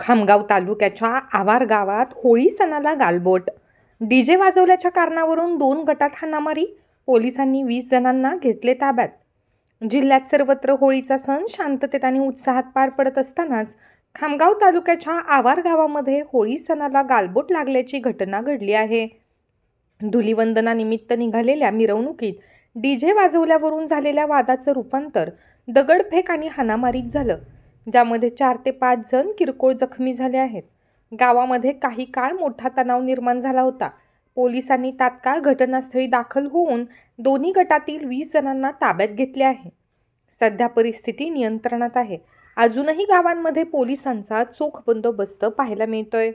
खामगाव तालुक्याच्या आवार गावात होळी सणाला गालबोट। डीजे वाजवल्याच्या कारणावरून 2 गटात हाणामारी। पोलिसांनी 20 जणांना घेतले ताब्यात। जिल्ह्यात सर्वत्र होळीचा सण शांततेत आणि उत्साहात पार पडत असतानाच खामगाव तालुक्याच्या आवार गावामध्ये होळी सणाला गालबोट लागल्याची घटना घडली आहे। धुलीवंदनानिमित्त निघालेल्या मिरवणुकीत डीजे वाजवल्यावरून झालेल्या वादाचं रूपांतर दगडफेक आणि हाणामारीत झालं, ज्यामध्ये 4 ते 5 जण किरकोळ जखमी झाले आहेत। गावामध्ये काही काळ मोठा तणाव निर्माण झाला होता। पोलिसांनी तात्काळ घटनास्थळी दाखल होऊन दोन्ही गटातील 20 जणांना ताब्यात घेतले आहे। सध्या परिस्थिती नियंत्रणात आहे। अजूनही गावांमध्ये पोलिसांचा चोख बंदोबस्त पाहायला मिळतोय।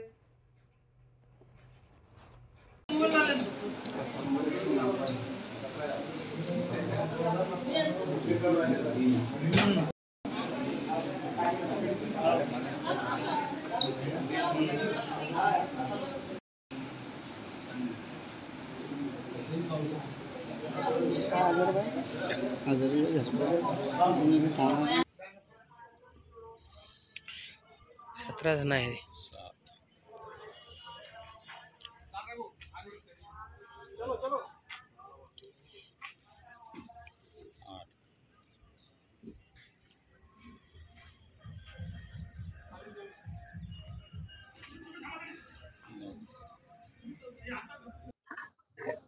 सतरा जण आहे।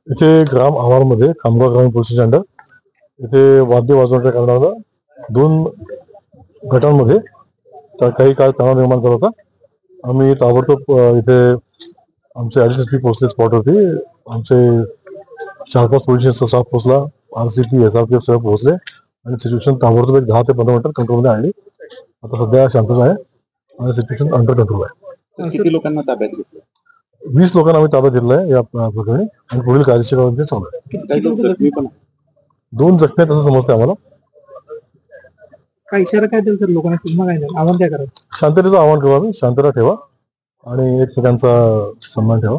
इथे ग्राम आवारमध्ये खामगाव ग्रामीण पोलीस अंडर इथे वाद्य वाजवण्याच्या कारणानं 2 गटांमध्ये काही काळ तणाव निर्माण झाला होता। आम्ही ताबडतोब इथे आमचे ॲडिशनल पोहोचले स्पॉटवरती। आमचे 4-5 पोलिसांचा स्टाफ पोहोचला, RCP SRPF सह पोहोचले आणि सिच्युएशन ताबडतोब 10 ते 15 मिनिटात कंट्रोलमध्ये आणली। आता सध्या शांतता आहे आणि सिच्युएशन अंडर कंट्रोल आहे। किती लोकांना ताब्यात घेतलं? 20 लोकांना आम्ही ताब्यात घेतलं आहे या प्रकरणी आणि पुढील कार्यवाही चालू आहे। 2 जखमी आहेत असं समजतं आम्हाला। काय इशारा काय देईल सर लोकांना? पुन्हा काय नाही आव्हान काय करायचं? शांततेचं आवाहन करू आम्ही, शांतता ठेवा आणि एकमेकांचा सन्मान ठेवा।